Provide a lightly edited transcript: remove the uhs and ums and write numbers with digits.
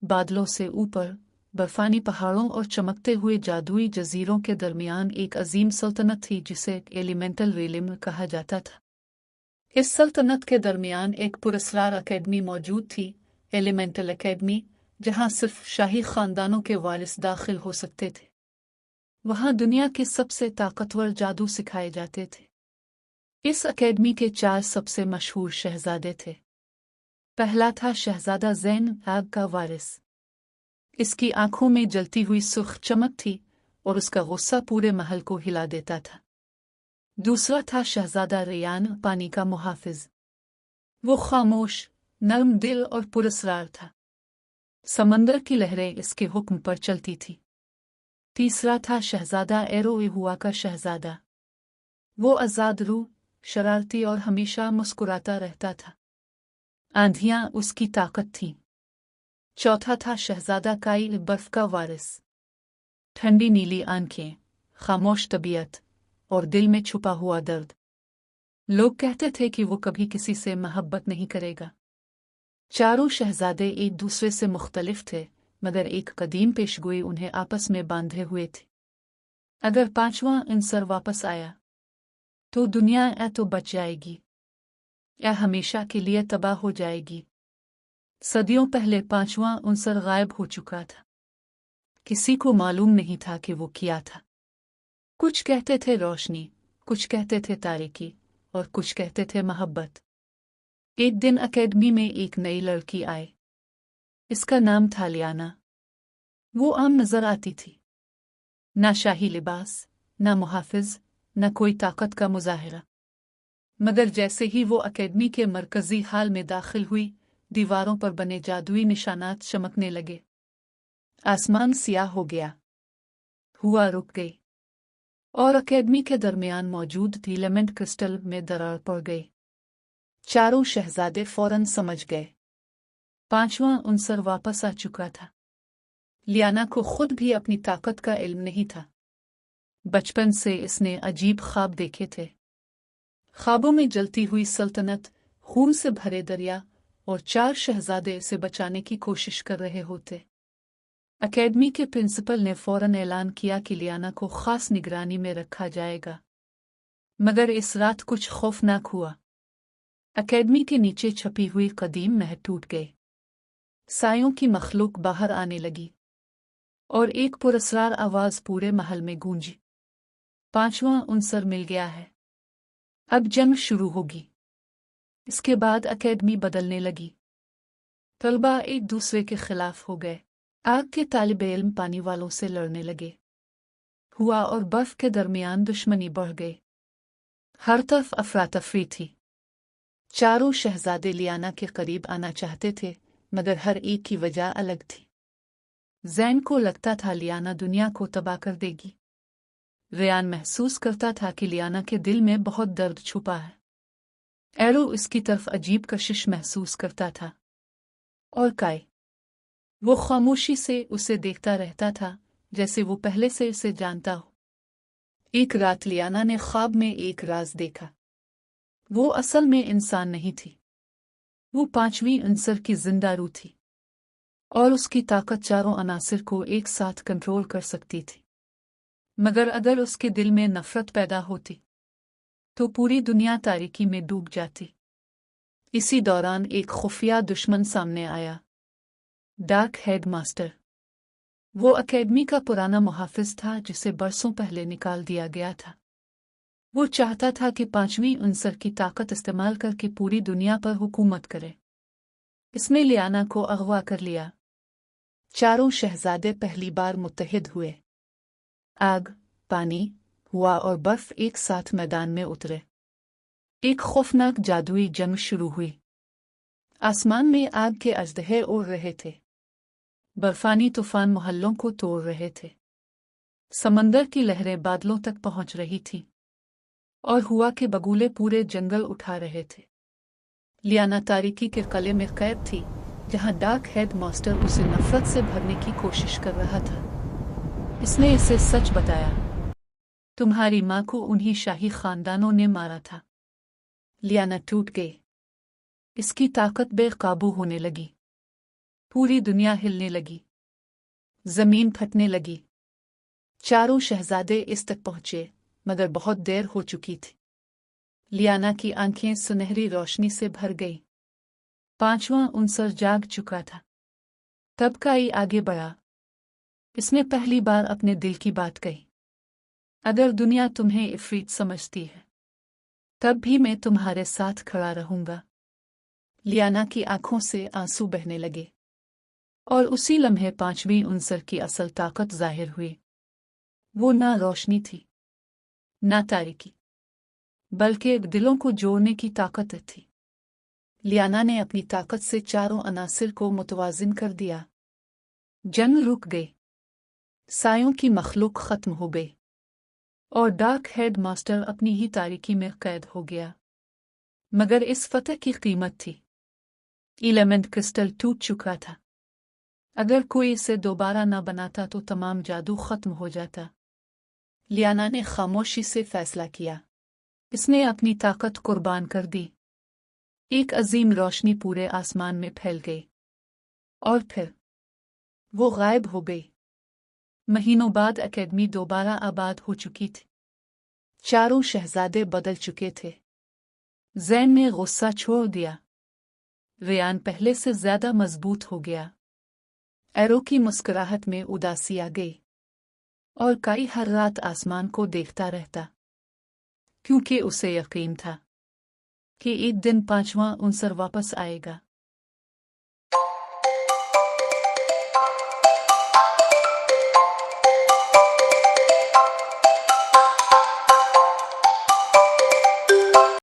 बादलों से ऊपर बर्फानी पहाड़ों और चमकते हुए जादुई जजीरों के दरमियान एक अजीम सल्तनत थी जिसे एलिमेंटल रिलिम कहा जाता था। इस सल्तनत के दरमियान एक पुरस्कार अकेडमी मौजूद थी, एलिमेंटल अकेडमी, जहां सिर्फ शाही खानदानों के वारिस दाखिल हो सकते थे। वहां दुनिया के सबसे ताकतवर जादू सिखाए जाते थे। इस अकेडमी के 4 सबसे मशहूर शहजादे थे। पहला था शहजादा ज़ैन आग का वारिस। इसकी आंखों में जलती हुई सुर्ख चमक थी और उसका गुस्सा पूरे महल को हिला देता था। दूसरा था शहजादा रेयान पानी का मुहाफिज। वो खामोश, नर्म दिल और पुरस्कार था। समंदर की लहरें इसके हुक्म पर चलती थी। तीसरा था शहजादा एरोहुआ का शहजादा। वो आज़ाद रूह, शरारती और हमेशा मुस्कुराता रहता था। आंधियां उसकी ताकत थीं। चौथा था शहजादा काई बर्फ का वारिस। ठंडी नीली आंखें, खामोश तबीयत और दिल में छुपा हुआ दर्द। लोग कहते थे कि वो कभी किसी से मोहब्बत नहीं करेगा। चारों शहजादे एक दूसरे से मुख्तलिफ थे, मगर एक कदीम पेशगोई उन्हें आपस में बांधे हुए थी। अगर 5वां अंसर वापस आया तो दुनिया या तो बच जाएगी या हमेशा के लिए तबाह हो जाएगी। सदियों पहले 5वां अंसर गायब हो चुका था। किसी को मालूम नहीं था कि वो क्या था। कुछ कहते थे रोशनी, कुछ कहते थे तारीकी और कुछ कहते थे मोहब्बत। एक दिन अकेडमी में एक नई लड़की आई। इसका नाम था लियाना। वो आम नजर आती थी। ना शाही लिबास, ना मुहाफिज, ना कोई ताकत का मुजाहिरा। मगर जैसे ही वो अकेडमी के मरकजी हाल में दाखिल हुई, दीवारों पर बने जादुई निशानात चमकने लगे। आसमान सियाह हो गया। हुआ रुक गई और अकेडमी के दरमियान मौजूद एलिमेंट क्रिस्टल में दरार पड़ गई। चारों शहजादे फौरन समझ गए 5वां अंसर वापस आ चुका था। लियाना को खुद भी अपनी ताकत का इल्म नहीं था। बचपन से इसने अजीब ख्वाब देखे थे। ख्वाबों में जलती हुई सल्तनत, खून से भरे दरिया और 4 शहजादे इसे बचाने की कोशिश कर रहे होते। अकेडमी के प्रिंसिपल ने फौरन ऐलान किया कि लियाना को खास निगरानी में रखा जाएगा। मगर इस रात कुछ खौफनाक हुआ। अकेडमी के नीचे छपी हुई कदीम महल टूट गई। सायों की मखलूक बाहर आने लगी और एक पुरस्कार आवाज पूरे महल में गूंजी। 5वां अंसर मिल गया है। अब जंग शुरू होगी। इसके बाद अकेडमी बदलने लगी। तलबा एक दूसरे के खिलाफ हो गए। आग के तालिबे इल्म पानी वालों से लड़ने लगे। हुआ और बर्फ के दरमियान दुश्मनी बढ़ गई। हर तरफ अफरा-तफरी थी। चारों शहजादे लियाना के करीब आना चाहते थे, मगर हर एक की वजह अलग थी। ज़ैन को लगता था लियाना दुनिया को तबाह कर देगी। रेयान महसूस करता था कि लियाना के दिल में बहुत दर्द छुपा है। एरो इसकी तरफ अजीब कशिश महसूस करता था। और काई, वो खामोशी से उसे देखता रहता था, जैसे वो पहले से उसे जानता हो। एक रात लियाना ने ख्वाब में एक राज देखा। वो असल में इंसान नहीं थी। वो 5वीं अंसर की जिंदा रूह थी और उसकी ताकत चारों अनासिर को एक साथ कंट्रोल कर सकती थी। मगर अगर उसके दिल में नफरत पैदा होती तो पूरी दुनिया तारीकी में डूब जाती। इसी दौरान एक खुफिया दुश्मन सामने आया, डार्क हेड मास्टर। वो अकेडमी का पुराना मुहाफिज था जिसे बरसों पहले निकाल दिया गया था। वो चाहता था कि 5वीं अंसर की ताकत इस्तेमाल करके पूरी दुनिया पर हुकूमत करे। इसने लियाना को अगवा कर लिया। चारों शहजादे पहली बार मुत्तहिद हुए। आग, पानी, हवा और बर्फ एक साथ मैदान में उतरे। एक खौफनाक जादुई जंग शुरू हुई। आसमान में आग के अजदहे उड़ रहे थे। बर्फानी तूफान मोहल्लों को तोड़ रहे थे। समंदर की लहरें बादलों तक पहुंच रही थीं और हुआ के बगुले पूरे जंगल उठा रहे थे। लियाना तारीकी के किले में कैद थी, जहां डार्क हेड मास्टर उसे नफरत से भरने की कोशिश कर रहा था। इसने इसे सच बताया, तुम्हारी माँ को उन्हीं शाही खानदानों ने मारा था। लियाना टूट गई। इसकी ताकत बेकाबू होने लगी। पूरी दुनिया हिलने लगी, जमीन फटने लगी। चारों शहजादे इस तक पहुंचे, मगर बहुत देर हो चुकी थी। लियाना की आंखें सुनहरी रोशनी से भर गई। पांचवां उनसर जाग चुका था। तब काई आगे बढ़ा। इसने पहली बार अपने दिल की बात कही। अगर दुनिया तुम्हें इफरीत समझती है, तब भी मैं तुम्हारे साथ खड़ा रहूंगा। लियाना की आंखों से आंसू बहने लगे, और उसी लम्हे पांचवीं उनसर की असल ताकत जाहिर हुई। वो ना रोशनी थी, ना तारीकी, बल्कि दिलों को जोड़ने की ताकत थी। लियाना ने अपनी ताकत से चारों अनासिर को मुतवाजिन कर दिया। जंग रुक गई, सायों की मखलूक खत्म हो गई, और डार्क हेड मास्टर अपनी ही तारीकी में कैद हो गया। मगर इस फतह की कीमत थी। एलिमेंट क्रिस्टल टूट चुका था। अगर कोई इसे दोबारा न बनाता तो तमाम जादू खत्म हो जाता। लियाना ने खामोशी से फैसला किया। इसने अपनी ताकत कुर्बान कर दी। एक अजीम रोशनी पूरे आसमान में फैल गई, और फिर वो गायब हो गई। महीनों बाद एकेडमी दोबारा आबाद हो चुकी थी। चारों शहजादे बदल चुके थे। ज़ैन ने गुस्सा छोड़ दिया। रेयान पहले से ज्यादा मजबूत हो गया। एरो की मुस्कुराहट में उदासी आ गई, और काई हर रात आसमान को देखता रहता, क्योंकि उसे यकीन था कि एक दिन पांचवां उनसर वापस आएगा।